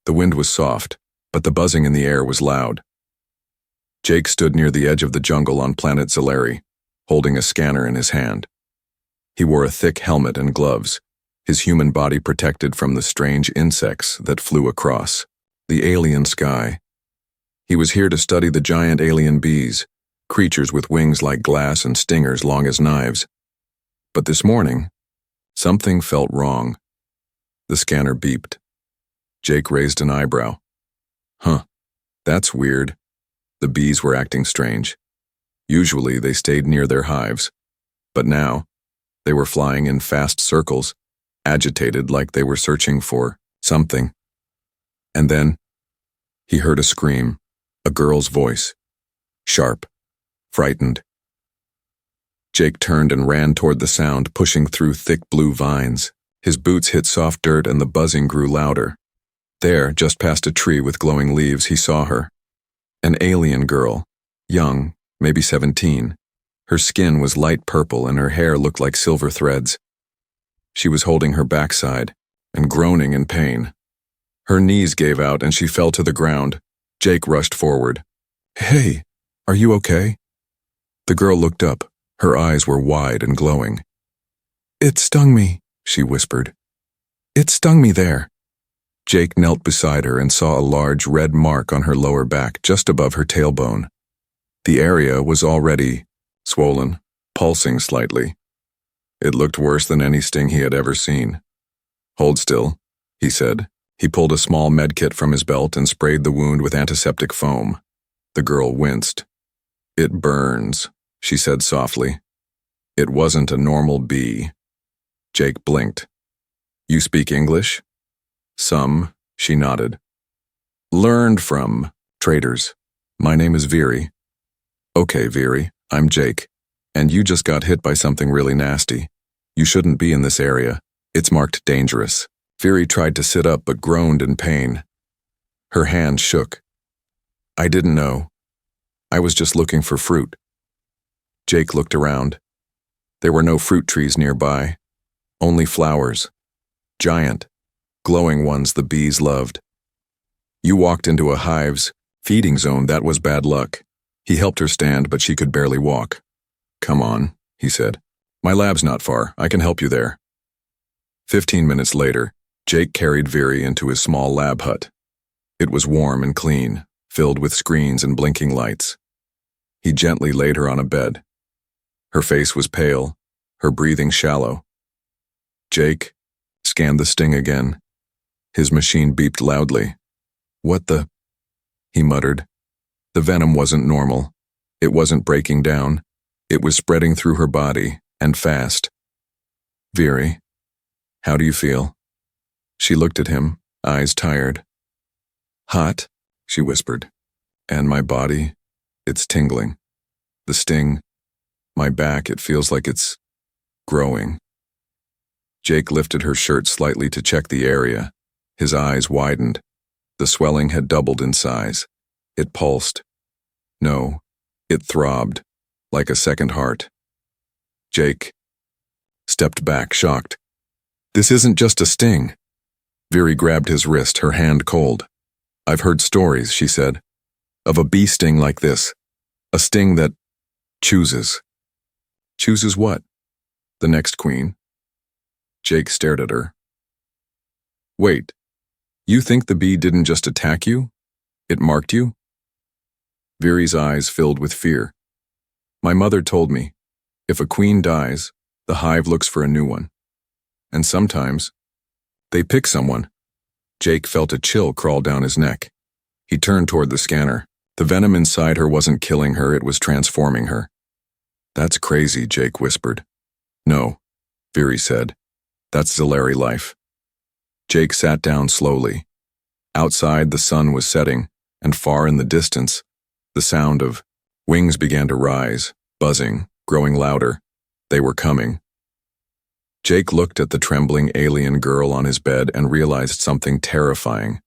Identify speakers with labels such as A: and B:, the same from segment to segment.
A: The wind was soft, but the buzzing in the air was loud. Jake stood near the edge of the jungle on planet Zalari, holding a scanner in his hand. He wore a thick helmet and gloves, his human body protected from the strange insects that flew across the alien sky. He was here to study the giant alien bees, creatures with wings like glass and stingers long as knives. But this morning, something felt wrong. The scanner beeped. Jake raised an eyebrow. Huh, that's weird. The bees were acting strange. Usually they stayed near their hives, but now they were flying in fast circles, agitated like they were searching for something. And then he heard a scream, a girl's voice, sharp, frightened. Jake turned and ran toward the sound, pushing through thick blue vines. His boots hit soft dirt and the buzzing grew louder. There, just past a tree with glowing leaves, he saw her. An alien girl, young, maybe 17. Her skin was light purple and her hair looked like silver threads. She was holding her backside and groaning in pain. Her knees gave out and she fell to the ground. Jake rushed forward. Hey, are you okay? The girl looked up. Her eyes were wide and glowing. It stung me, she whispered. It stung me there. Jake knelt beside her and saw a large red mark on her lower back just above her tailbone. The area was already swollen, pulsing slightly. It looked worse than any sting he had ever seen. Hold still, he said. He pulled a small medkit from his belt and sprayed the wound with antiseptic foam. The girl winced. It burns, she said softly. It wasn't a normal bee. Jake blinked. You speak English? Some, she nodded. Learned from traders. My name is Veery. Okay, Veery, I'm Jake. And you just got hit by something really nasty. You shouldn't be in this area. It's marked dangerous. Veery tried to sit up but groaned in pain. Her hand shook. I didn't know. I was just looking for fruit. Jake looked around. There were no fruit trees nearby. Only flowers. Giant, glowing ones the bees loved. You walked into a hive's feeding zone. That was bad luck. He helped her stand, but she could barely walk. Come on, he said. My lab's not far. I can help you there. 15 minutes later, Jake carried Veery into his small lab hut. It was warm and clean, filled with screens and blinking lights. He gently laid her on a bed. Her face was pale, her breathing shallow. Jake scanned the sting again. His machine beeped loudly. What the? He muttered. The venom wasn't normal. It wasn't breaking down. It was spreading through her body, and fast. Veery, how do you feel? She looked at him, eyes tired. Hot, she whispered. And my body, it's tingling. The sting, my back, it feels like it's growing. Jake lifted her shirt slightly to check the area. His eyes widened. The swelling had doubled in size. It pulsed. No, it throbbed, like a second heart. Jake stepped back, shocked. This isn't just a sting. Veery grabbed his wrist, her hand cold. I've heard stories, she said, of a bee sting like this. A sting that chooses. Chooses what? The next queen. Jake stared at her. Wait, you think the bee didn't just attack you? It marked you? Veery's eyes filled with fear. My mother told me, if a queen dies, the hive looks for a new one. And sometimes, they pick someone. Jake felt a chill crawl down his neck. He turned toward the scanner. The venom inside her wasn't killing her, it was transforming her. That's crazy, Jake whispered. No, Veery said. That's Zalari life. Jake sat down slowly. Outside, the sun was setting, and far in the distance, the sound of wings began to rise, buzzing, growing louder. They were coming. Jake looked at the trembling alien girl on his bed and realized something terrifying.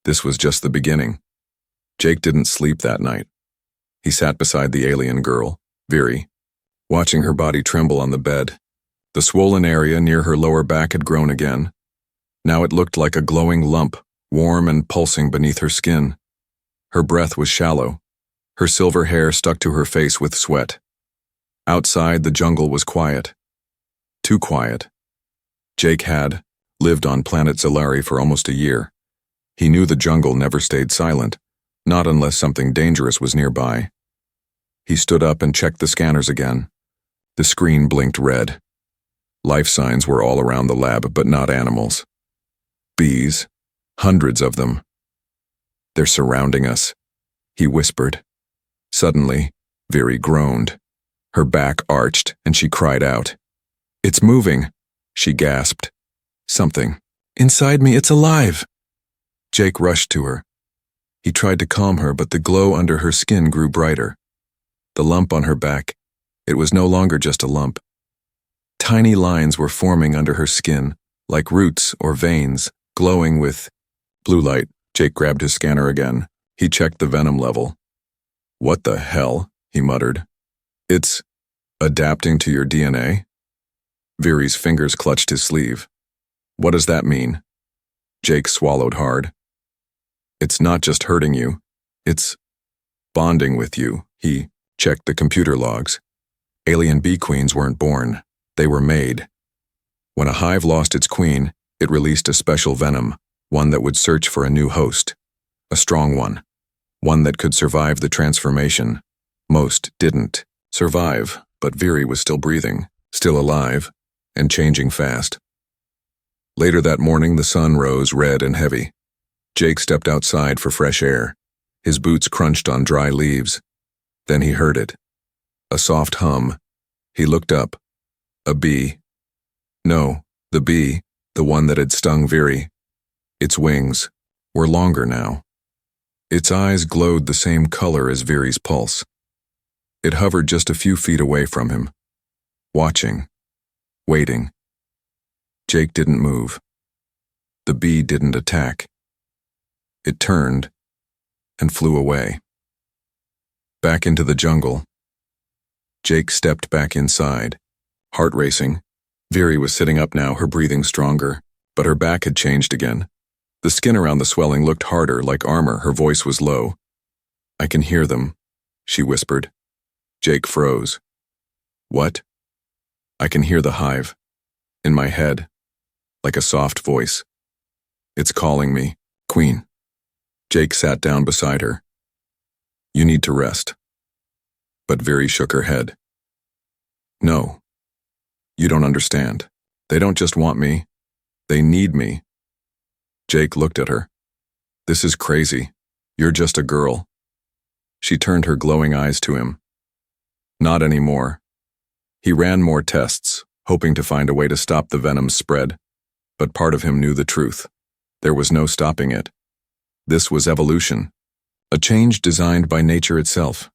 A: This was just the beginning. Jake didn't sleep that night. He sat beside the alien girl, Veery, watching her body tremble on the bed. The swollen area near her lower back had grown again. Now it looked like a glowing lump, warm and pulsing beneath her skin. Her breath was shallow. Her silver hair stuck to her face with sweat. Outside, the jungle was quiet. Too quiet. Jake had lived on planet Zalari for almost a year. He knew the jungle never stayed silent, not unless something dangerous was nearby. He stood up and checked the scanners again. The screen blinked red. Life signs were all around the lab, but not animals. Bees, hundreds of them. They're surrounding us, he whispered. Suddenly, Viri groaned. Her back arched and she cried out. "It's moving," she gasped. "Something. Inside me, it's alive." Jake rushed to her. He tried to calm her, but the glow under her skin grew brighter. The lump on her back, it was no longer just a lump. Tiny lines were forming under her skin, like roots or veins, glowing with blue light. Jake grabbed his scanner again. He checked the venom level. "What the hell?" he muttered. "It's adapting to your DNA?" Viri's fingers clutched his sleeve. "What does that mean?" Jake swallowed hard. "It's not just hurting you. It's bonding with you." He checked the computer logs. Alien bee queens weren't born. They were made. When a hive lost its queen, it released a special venom, one that would search for a new host. A strong one that could survive the transformation. Most didn't survive, but Viri was still breathing, still alive, and changing fast. Later that morning, the sun rose red and heavy. Jake stepped outside for fresh air. His boots crunched on dry leaves. Then he heard it. A soft hum. He looked up. A bee. No, the bee, the one that had stung Viri. Its wings were longer now. Its eyes glowed the same color as Viri's pulse. It hovered just a few feet away from him, watching, waiting. Jake didn't move. The bee didn't attack. It turned and flew away. Back into the jungle. Jake stepped back inside, heart racing. Viri was sitting up now, her breathing stronger, but her back had changed again. The skin around the swelling looked harder, like armor. Her voice was low. "I can hear them," she whispered. Jake froze. "What?" "I can hear the hive. In my head. Like a soft voice. It's calling me, Queen." Jake sat down beside her. "You need to rest." But Viri shook her head. "No. You don't understand. They don't just want me. They need me." Jake looked at her. "This is crazy. You're just a girl." She turned her glowing eyes to him. "Not anymore." He ran more tests, hoping to find a way to stop the venom's spread. But part of him knew the truth. There was no stopping it. This was evolution. A change designed by nature itself.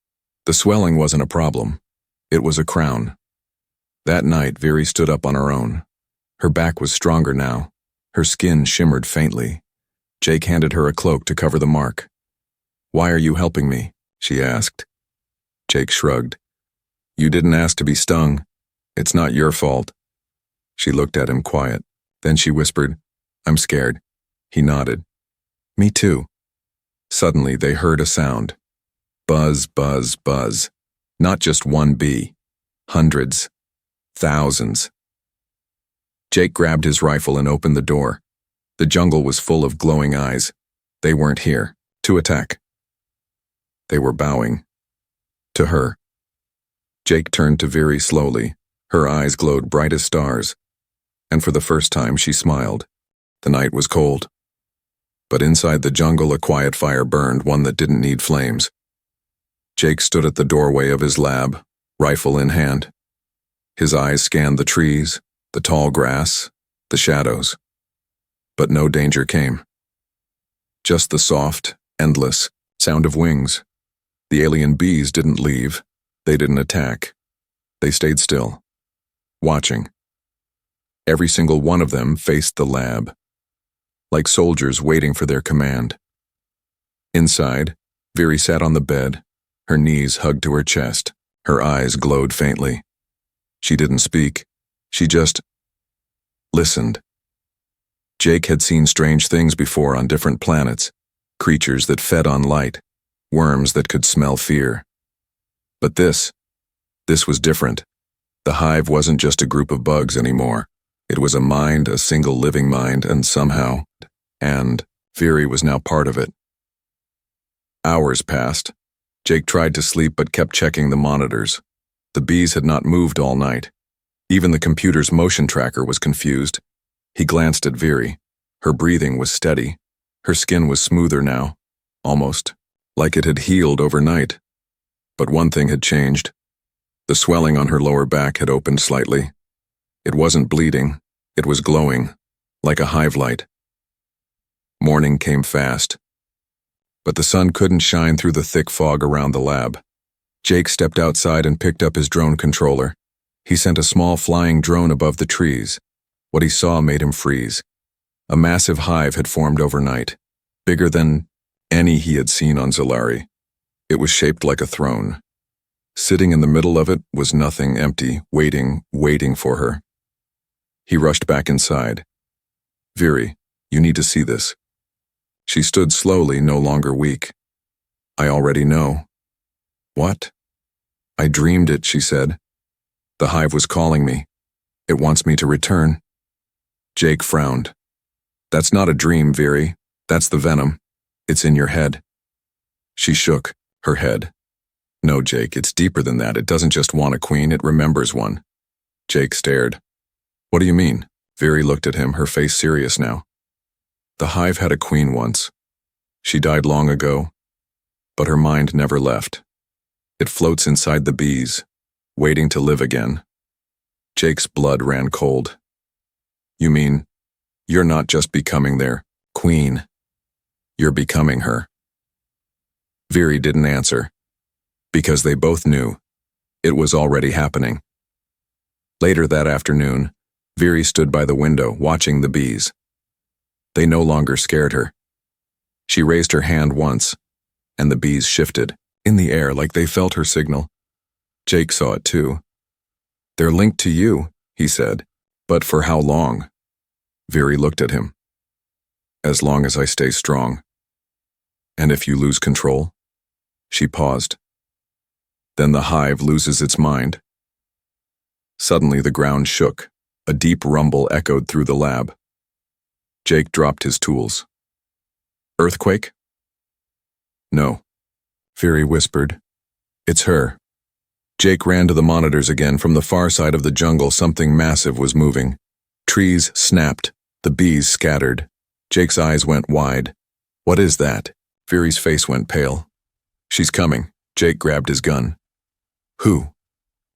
A: The swelling wasn't a problem. It was a crown. That night, Viri stood up on her own. Her back was stronger now. Her skin shimmered faintly. Jake handed her a cloak to cover the mark. "Why are you helping me?" she asked. Jake shrugged. "You didn't ask to be stung. It's not your fault." She looked at him quiet. Then she whispered, "I'm scared." He nodded. "Me too." Suddenly they heard a sound. Buzz, buzz, buzz. Not just one bee. Hundreds. Thousands. Jake grabbed his rifle and opened the door. The jungle was full of glowing eyes. They weren't here to attack. They were bowing. To her. Jake turned to Viri slowly. Her eyes glowed bright as stars. And for the first time she smiled. The night was cold. But inside the jungle a quiet fire burned, one that didn't need flames. Jake stood at the doorway of his lab, rifle in hand. His eyes scanned the trees, the tall grass, the shadows. But no danger came. Just the soft, endless sound of wings. The alien bees didn't leave. They didn't attack. They stayed still, watching. Every single one of them faced the lab, like soldiers waiting for their command. Inside, Viri sat on the bed, her knees hugged to her chest. Her eyes glowed faintly. She didn't speak. She just listened. Jake had seen strange things before on different planets, creatures that fed on light, worms that could smell fear. But this was different. The hive wasn't just a group of bugs anymore. It was a mind, a single living mind, and somehow, Fury was now part of it. Hours passed. Jake tried to sleep but kept checking the monitors. The bees had not moved all night. Even the computer's motion tracker was confused. He glanced at Viri. Her breathing was steady. Her skin was smoother now, almost like it had healed overnight. But one thing had changed. The swelling on her lower back had opened slightly. It wasn't bleeding. It was glowing, like a hive light. Morning came fast. But the sun couldn't shine through the thick fog around the lab. Jake stepped outside and picked up his drone controller. He sent a small flying drone above the trees. What he saw made him freeze. A massive hive had formed overnight, bigger than any he had seen on Zolari. It was shaped like a throne. Sitting in the middle of it was nothing, empty, waiting for her. He rushed back inside. Viri, you need to see this. She stood slowly, no longer weak. I already know. What? I dreamed it, she said. The hive was calling me. It wants me to return. Jake frowned. That's not a dream, Viri. That's the venom. It's in your head. She shook her head. No, Jake, it's deeper than that. It doesn't just want a queen, it remembers one. Jake stared. What do you mean? Viri looked at him, her face serious now. The hive had a queen once. She died long ago, but her mind never left. It floats inside the bees, waiting to live again. Jake's blood ran cold. You mean, you're not just becoming their queen. You're becoming her. Viri didn't answer, because they both knew it was already happening. Later that afternoon, Viri stood by the window, watching the bees. They no longer scared her. She raised her hand once, and the bees shifted in the air like they felt her signal. Jake saw it too. They're linked to you, he said. But for how long? Viri looked at him. As long as I stay strong. And if you lose control? She paused. Then the hive loses its mind. Suddenly the ground shook. A deep rumble echoed through the lab. Jake dropped his tools. Earthquake? No. Viri whispered. It's her. Jake ran to the monitors again. From the far side of the jungle, something massive was moving. Trees snapped. The bees scattered. Jake's eyes went wide. What is that? Viri's face went pale. She's coming. Jake grabbed his gun. Who?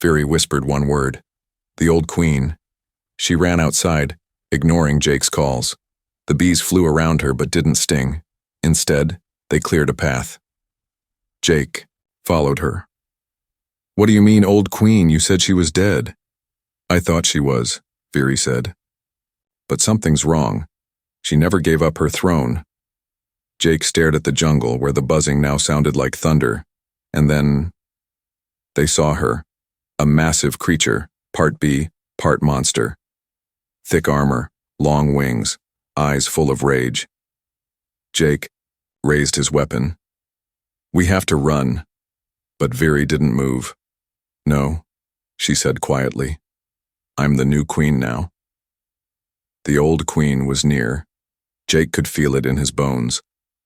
A: Viri whispered one word. The old queen. She ran outside, ignoring Jake's calls. The bees flew around her but didn't sting. Instead, they cleared a path. Jake followed her. What do you mean, old queen? You said she was dead. I thought she was, Viri said. But something's wrong. She never gave up her throne. Jake stared at the jungle where the buzzing now sounded like thunder. And then they saw her, a massive creature, part bee, part monster. Thick armor, long wings, eyes full of rage. Jake raised his weapon. We have to run. But Viri didn't move. No, she said quietly. I'm the new queen now. The old queen was near. Jake could feel it in his bones.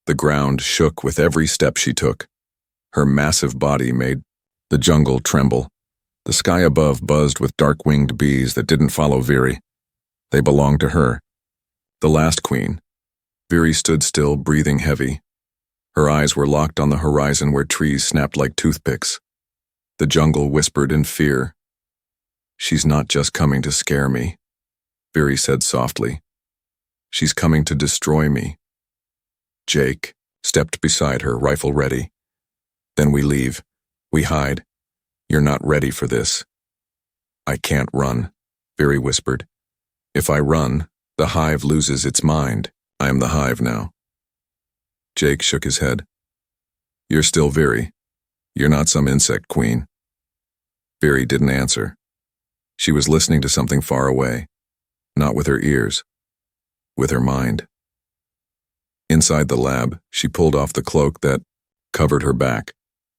A: The ground shook with every step she took. Her massive body made the jungle tremble. The sky above buzzed with dark-winged bees that didn't follow Viri. They belonged to her. The last queen. Viri stood still, breathing heavy. Her eyes were locked on the horizon where trees snapped like toothpicks. The jungle whispered in fear. She's not just coming to scare me, Viri said softly. She's coming to destroy me. Jake stepped beside her, rifle ready. Then we leave. We hide. You're not ready for this. I can't run, Viri whispered. If I run, the hive loses its mind. I am the hive now. Jake shook his head. You're still Viri. You're not some insect queen. Viri didn't answer. She was listening to something far away, not with her ears, with her mind. Inside the lab, she pulled off the cloak that covered her back.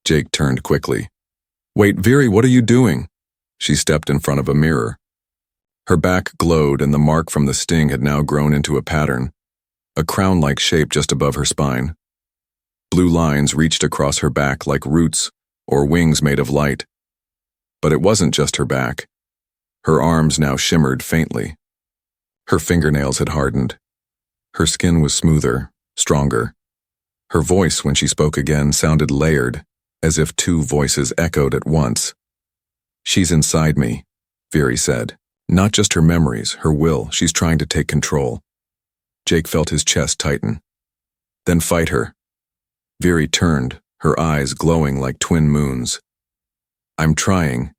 A: Jake turned quickly. "Wait, Viri, what are you doing?" She stepped in front of a mirror. Her back glowed and the mark from the sting had now grown into a pattern, a crown-like shape just above her spine. Blue lines reached across her back like roots or wings made of light. But it wasn't just her back. Her arms now shimmered faintly. Her fingernails had hardened. Her skin was smoother, stronger. Her voice, when she spoke again, sounded layered, as if two voices echoed at once. "She's inside me," Viri said. "Not just her memories, her will. She's trying to take control." Jake felt his chest tighten. "Then fight her." Viri turned, her eyes glowing like twin moons. "I'm trying,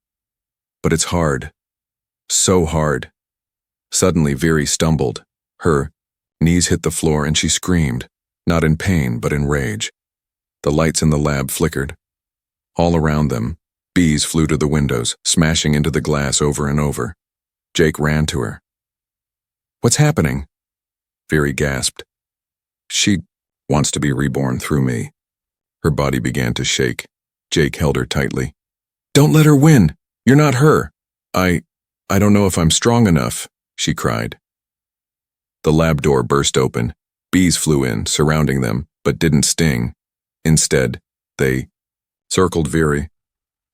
A: but it's hard. So hard." Suddenly, Viri stumbled. Her knees hit the floor and she screamed, not in pain, but in rage. The lights in the lab flickered. All around them, bees flew to the windows, smashing into the glass over and over. Jake ran to her. "What's happening?" Viri gasped. "She wants to be reborn through me." Her body began to shake. Jake held her tightly. "Don't let her win! You're not her!" I don't know if I'm strong enough," she cried. The lab door burst open. Bees flew in, surrounding them, but didn't sting. Instead, they circled Viri,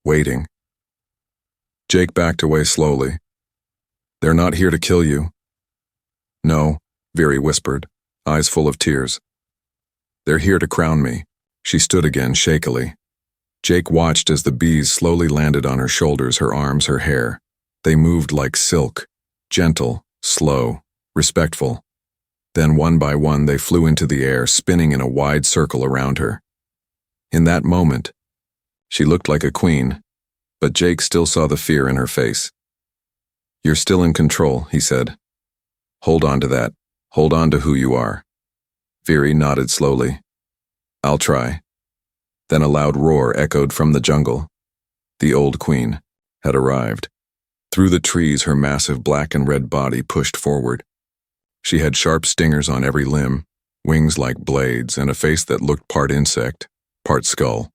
A: waiting. Jake backed away slowly. "They're not here to kill you." "No," Viri whispered, eyes full of tears. "They're here to crown me." She stood again shakily. Jake watched as the bees slowly landed on her shoulders, her arms, her hair. They moved like silk, gentle, slow, respectful. Then one by one they flew into the air, spinning in a wide circle around her. In that moment, she looked like a queen, but Jake still saw the fear in her face. "You're still in control," he said. "Hold on to that. Hold on to who you are." Viri nodded slowly. "I'll try." Then a loud roar echoed from the jungle. The old queen had arrived. Through the trees, her massive black and red body pushed forward. She had sharp stingers on every limb, wings like blades, and a face that looked part insect, part skull.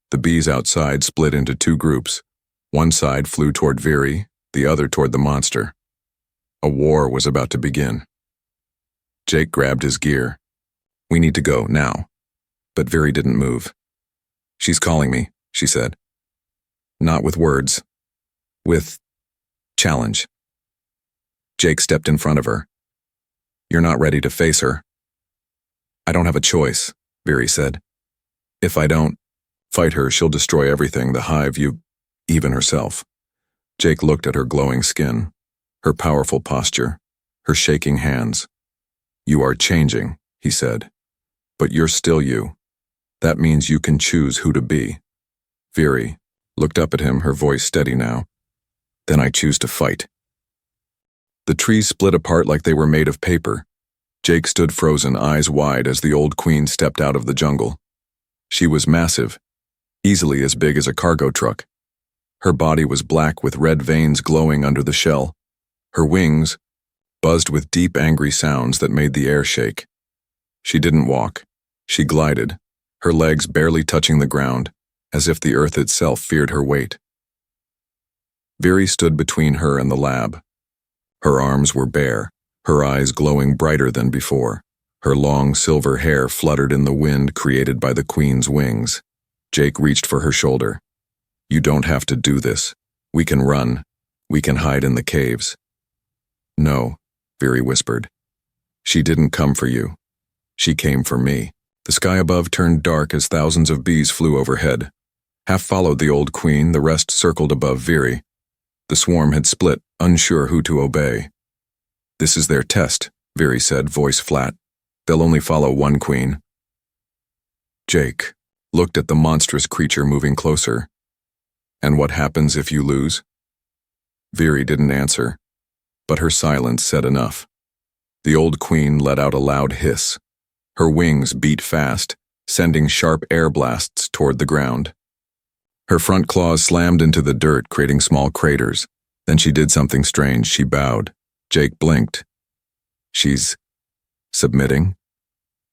A: The bees outside split into two groups. One side flew toward Viri, the other toward the monster. A war was about to begin. Jake grabbed his gear. "We need to go, now." But Viri didn't move. "She's calling me," she said. Not with words. With challenge. Jake stepped in front of her. "You're not ready to face her." "I don't have a choice," Viri said. "If I don't fight her, she'll destroy everything, the hive, you, even herself." Jake looked at her glowing skin, her powerful posture, her shaking hands. "You are changing," he said. "But you're still you. That means you can choose who to be." Viri looked up at him, her voice steady now. "Then I choose to fight." The trees split apart like they were made of paper. Jake stood frozen, eyes wide, as the old queen stepped out of the jungle. She was massive, easily as big as a cargo truck. Her body was black with red veins glowing under the shell. Her wings buzzed with deep, angry sounds that made the air shake. She didn't walk. She glided, her legs barely touching the ground, as if the earth itself feared her weight. Viri stood between her and the lab. Her arms were bare, her eyes glowing brighter than before. Her long silver hair fluttered in the wind created by the queen's wings. Jake reached for her shoulder. "You don't have to do this. We can run. We can hide in the caves." "No," Viri whispered. "She didn't come for you. She came for me." The sky above turned dark as thousands of bees flew overhead. Half followed the old queen, the rest circled above Viri. The swarm had split, unsure who to obey. "This is their test," Viri said, voice flat. "They'll only follow one queen." Jake looked at the monstrous creature moving closer. "And what happens if you lose?" Viri didn't answer, but her silence said enough. The old queen let out a loud hiss. Her wings beat fast, sending sharp air blasts toward the ground. Her front claws slammed into the dirt, creating small craters. Then she did something strange. She bowed. Jake blinked. "She's Submitting?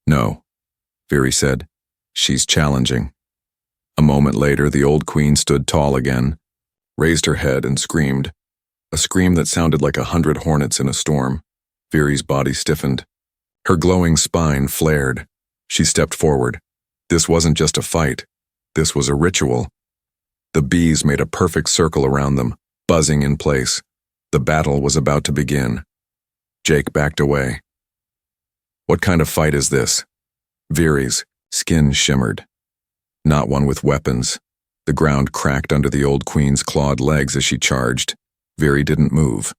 A: No, Viri said. She's challenging. A moment later, the old queen stood tall again, raised her head and screamed. A scream that sounded like 100 hornets in a storm. Viri's body stiffened. Her glowing spine flared. She stepped forward. This wasn't just a fight. This was a ritual. The bees made a perfect circle around them, buzzing in place. The battle was about to begin. Jake backed away. What kind of fight is this? Viri's skin shimmered. Not one with weapons. The ground cracked under the old queen's clawed legs as she charged. Viri didn't move.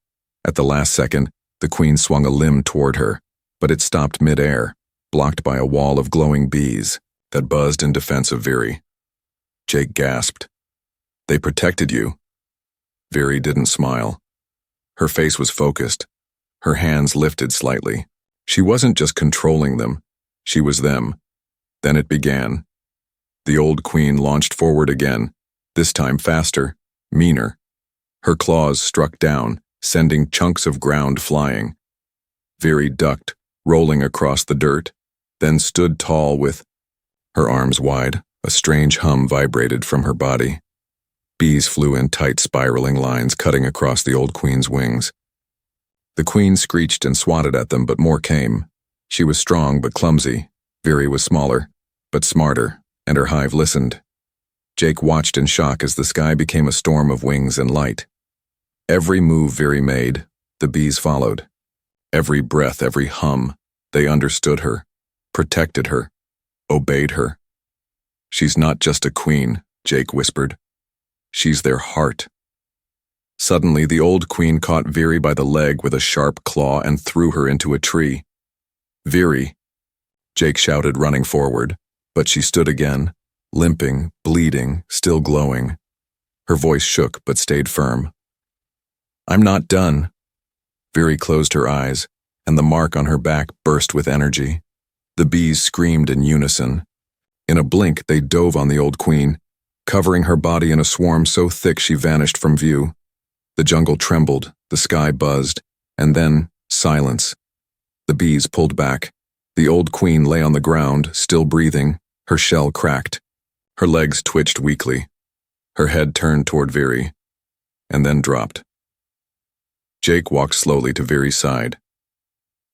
A: At the last second, the queen swung a limb toward her, but it stopped mid-air, blocked by a wall of glowing bees that buzzed in defense of Viri. Jake gasped. They protected you. Viri didn't smile. Her face was focused. Her hands lifted slightly. She wasn't just controlling them. She was them. Then it began. The old queen launched forward again, this time faster, meaner. Her claws struck down, sending chunks of ground flying. Viri ducked, rolling across the dirt, then stood tall with her arms wide. A strange hum vibrated from her body. Bees flew in tight spiraling lines, cutting across the old queen's wings. The queen screeched and swatted at them, but more came. She was strong but clumsy. Viri was smaller, but smarter, and her hive listened. Jake watched in shock as the sky became a storm of wings and light. Every move Viri made, the bees followed. Every breath, every hum, they understood her, protected her, obeyed her. She's not just a queen, Jake whispered. She's their heart. Suddenly, the old queen caught Viri by the leg with a sharp claw and threw her into a tree. Viri, Jake shouted, running forward, but she stood again, limping, bleeding, still glowing. Her voice shook but stayed firm. I'm not done. Viri closed her eyes, and the mark on her back burst with energy. The bees screamed in unison. In a blink, they dove on the old queen, covering her body in a swarm so thick she vanished from view. The jungle trembled, the sky buzzed, and then silence. The bees pulled back. The old queen lay on the ground, still breathing, her shell cracked. Her legs twitched weakly. Her head turned toward Viri, and then dropped. Jake walked slowly to Viri's side.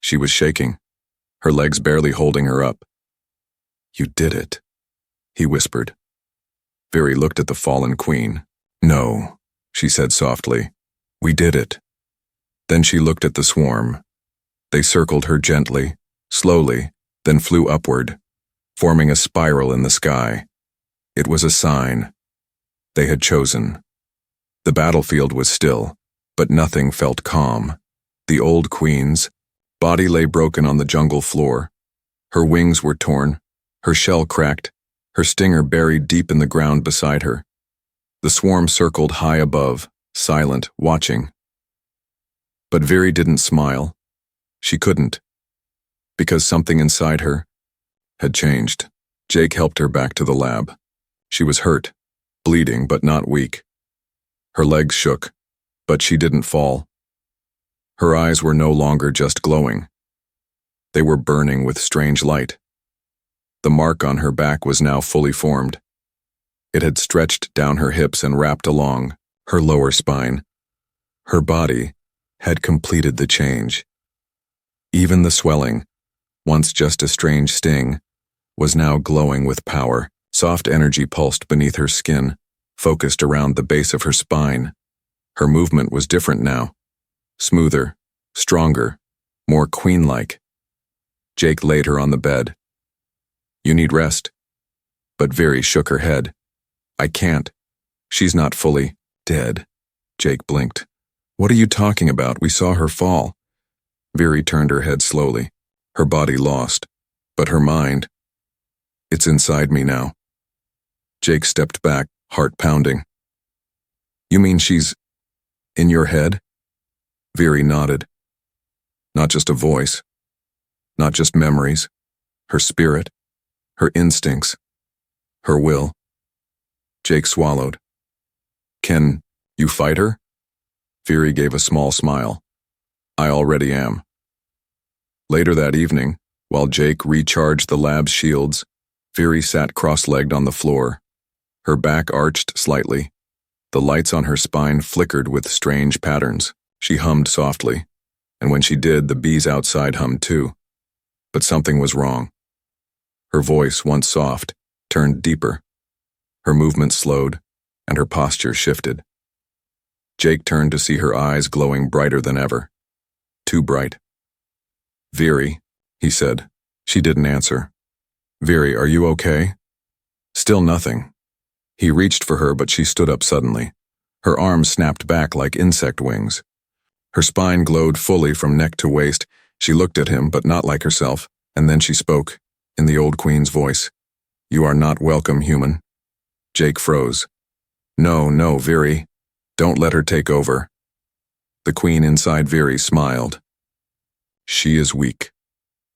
A: She was shaking, her legs barely holding her up. You did it, he whispered. Viri looked at the fallen queen. No, she said softly. We did it. Then she looked at the swarm. They circled her gently, slowly, then flew upward, forming a spiral in the sky. It was a sign. They had chosen. The battlefield was still, but nothing felt calm. The old queen's body lay broken on the jungle floor. Her wings were torn, her shell cracked, her stinger buried deep in the ground beside her. The swarm circled high above, silent, watching. But Viri didn't smile. She couldn't, because something inside her had changed. Jake helped her back to the lab. She was hurt, bleeding but not weak. Her legs shook, but she didn't fall. Her eyes were no longer just glowing. They were burning with strange light. The mark on her back was now fully formed. It had stretched down her hips and wrapped along her lower spine. Her body had completed the change. Even the swelling, once just a strange sting, was now glowing with power. Soft energy pulsed beneath her skin, focused around the base of her spine. Her movement was different now. Smoother, stronger, more queen-like. Jake laid her on the bed. You need rest. But Viri shook her head. I can't. She's not fully dead. Jake blinked. What are you talking about? We saw her fall. Viri turned her head slowly, her body lost, but her mind, it's inside me now. Jake stepped back, heart pounding. You mean she's in your head? Viri nodded. Not just a voice, not just memories, her spirit, her instincts, her will. Jake swallowed. Can you fight her? Viri gave a small smile. I already am. Later that evening, While Jake recharged the lab's shields, Viri sat cross-legged on the floor. Her back arched slightly. The lights on her spine flickered with strange patterns. She hummed softly, and when she did, the bees outside hummed too. But something was wrong. Her voice, once soft, turned deeper. Her movement slowed, and her posture shifted. Jake turned to see her eyes glowing brighter than ever. Too bright. "Viri," he said. She didn't answer. "Viri, are you okay?" Still nothing. He reached for her, but she stood up suddenly. Her arms snapped back like insect wings. Her spine glowed fully from neck to waist. She looked at him, but not like herself, and then she spoke, in the old queen's voice. "You are not welcome, human." Jake froze. No, Viri. Don't let her take over." The queen inside Viri smiled. "She is weak,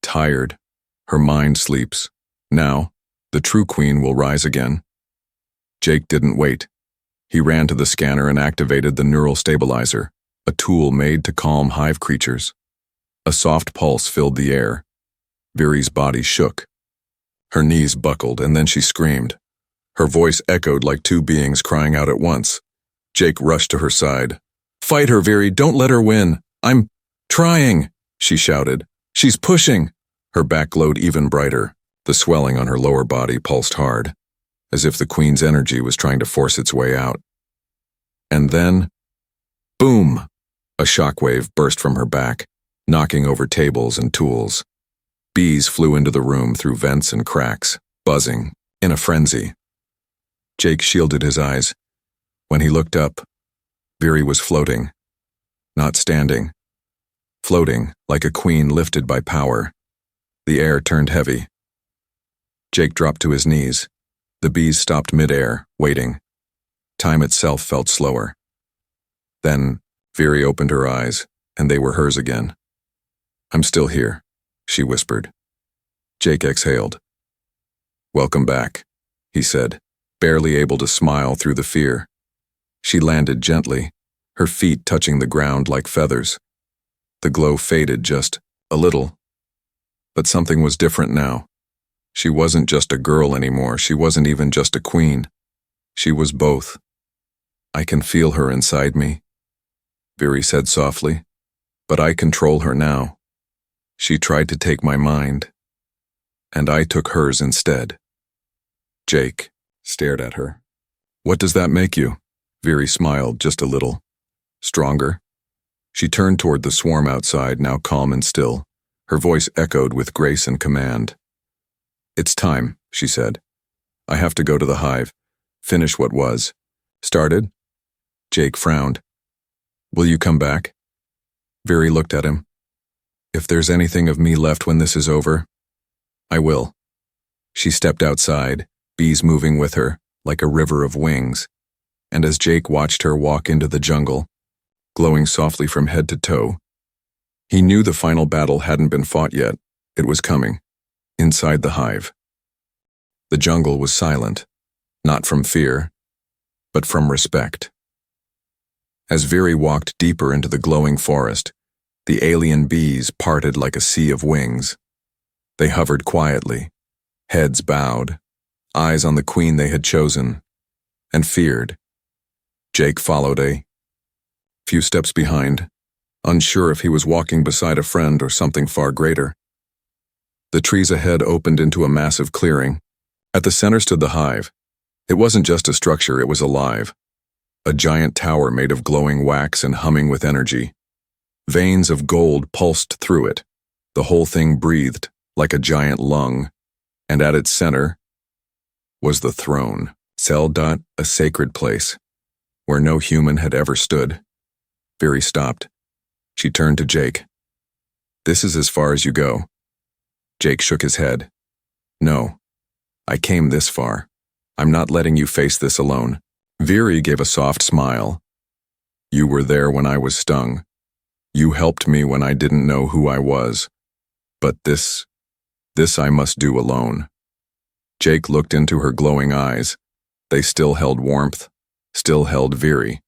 A: tired. Her mind sleeps. Now, the true queen will rise again." Jake didn't wait. He ran to the scanner and activated the neural stabilizer, a tool made to calm hive creatures. A soft pulse filled the air. Viri's body shook. Her knees buckled, and then she screamed. Her voice echoed like two beings crying out at once. Jake rushed to her side. "Fight her, Viri, don't let her win. I'm trying," she shouted. "She's pushing." Her back glowed even brighter. The swelling on her lower body pulsed hard, as if the queen's energy was trying to force its way out. And then, boom! A shockwave burst from her back, knocking over tables and tools. Bees flew into the room through vents and cracks, buzzing, in a frenzy. Jake shielded his eyes. When he looked up, Viri was floating, not standing. Floating, like a queen lifted by power. The air turned heavy. Jake dropped to his knees. The bees stopped mid-air, waiting. Time itself felt slower. Then, Viri opened her eyes, and they were hers again. "I'm still here," she whispered. Jake exhaled. "Welcome back," he said, barely able to smile through the fear. She landed gently, her feet touching the ground like feathers. The glow faded just a little. But something was different now. She wasn't just a girl anymore. She wasn't even just a queen. She was both. "I can feel her inside me," Viri said softly. "But I control her now. She tried to take my mind, and I took hers instead." Jake stared at her. "What does that make you?" Viri smiled just a little. "Stronger." She turned toward the swarm outside, now calm and still. Her voice echoed with grace and command. "It's time," she said. "I have to go to the hive, finish what was. Started?" Jake frowned. "Will you come back?" Viri looked at him. "If there's anything of me left when this is over, I will." She stepped outside, bees moving with her, like a river of wings. And as Jake watched her walk into the jungle, glowing softly from head to toe, he knew the final battle hadn't been fought yet. It was coming, inside the hive. The jungle was silent, not from fear, but from respect. As Viri walked deeper into the glowing forest, the alien bees parted like a sea of wings. They hovered quietly, heads bowed, eyes on the queen they had chosen, and feared. Jake followed a few steps behind, unsure if he was walking beside a friend or something far greater. The trees ahead opened into a massive clearing. At the center stood the hive. It wasn't just a structure, it was alive. A giant tower made of glowing wax and humming with energy. Veins of gold pulsed through it. The whole thing breathed like a giant lung, and at its center was the throne, a sacred place, where no human had ever stood. Viri stopped. She turned to Jake. "This is as far as you go." Jake shook his head. "No, I came this far. I'm not letting you face this alone." Viri gave a soft smile. "You were there when I was stung. You helped me when I didn't know who I was. But this I must do alone." Jake looked into her glowing eyes. They still held warmth, still held Viri.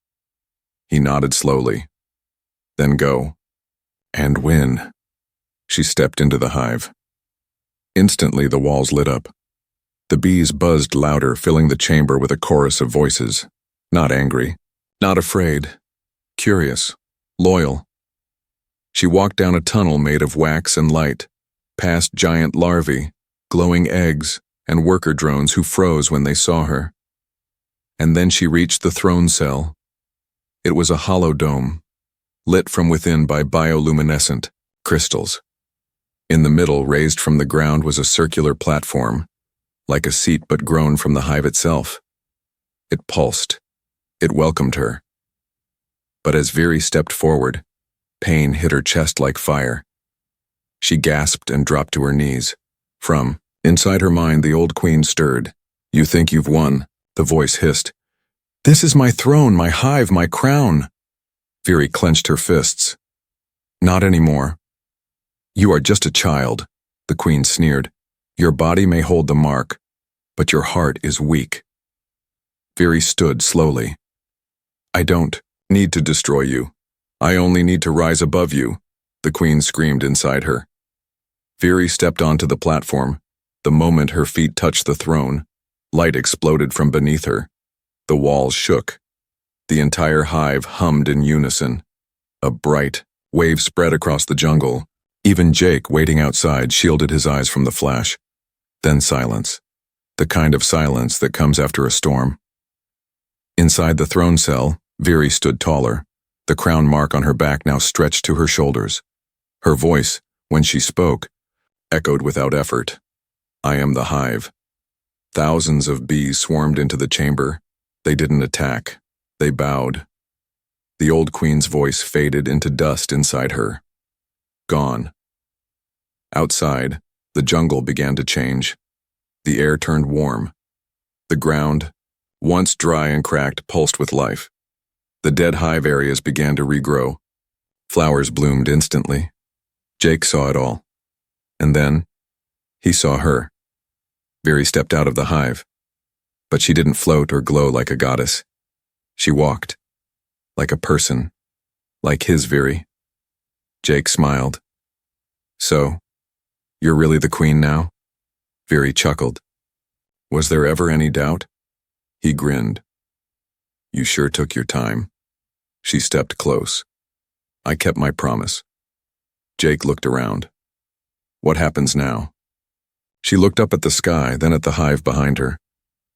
A: He nodded slowly. "Then go. And win." She stepped into the hive. Instantly, the walls lit up. The bees buzzed louder, filling the chamber with a chorus of voices. Not angry, not afraid, curious, loyal. She walked down a tunnel made of wax and light, past giant larvae, glowing eggs, and worker drones who froze when they saw her. And then she reached the throne cell. It was a hollow dome, lit from within by bioluminescent crystals. In the middle, raised from the ground, was a circular platform, like a seat but grown from the hive itself. It pulsed. It welcomed her. But as Viri stepped forward, pain hit her chest like fire. She gasped and dropped to her knees. From inside her mind, the old queen stirred. "You think you've won," the voice hissed. "This is my throne, my hive, my crown." Viri clenched her fists. "Not anymore. You are just a child," the queen sneered. "Your body may hold the mark, but your heart is weak." Viri stood slowly. "I don't need to destroy you. I only need to rise above you," the queen screamed inside her. Viri stepped onto the platform. The moment her feet touched the throne, light exploded from beneath her. The walls shook. The entire hive hummed in unison. A bright wave spread across the jungle. Even Jake, waiting outside, shielded his eyes from the flash. Then silence. The kind of silence that comes after a storm. Inside the throne cell, Viri stood taller, the crown mark on her back now stretched to her shoulders. Her voice, when she spoke, echoed without effort. "I am the hive." Thousands of bees swarmed into the chamber. They didn't attack. They bowed. The old queen's voice faded into dust inside her. Gone. Outside, the jungle began to change. The air turned warm. The ground, once dry and cracked, pulsed with life. The dead hive areas began to regrow. Flowers bloomed instantly. Jake saw it all. And then, he saw her. Viri stepped out of the hive. But she didn't float or glow like a goddess. She walked. Like a person. Like his Viri. Jake smiled. "So, you're really the queen now?" Viri chuckled. "Was there ever any doubt?" He grinned. "You sure took your time." She stepped close. "I kept my promise." Jake looked around. "What happens now?" She looked up at the sky, then at the hive behind her.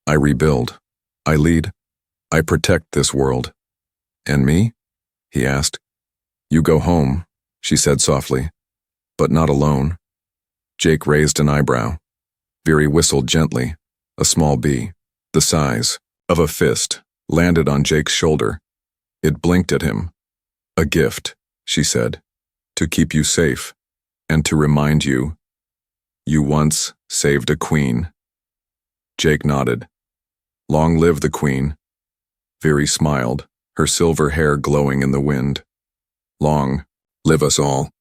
A: "I rebuild. I lead. I protect this world." "And me?" he asked. "You go home," she said softly. "But not alone." Jake raised an eyebrow. Viri whistled gently. A small bee, the size of a fist, landed on Jake's shoulder. It blinked at him. "A gift," she said, "to keep you safe, and to remind you, you once saved a queen." Jake nodded. "Long live the queen." Viri smiled, her silver hair glowing in the wind. "Long live us all."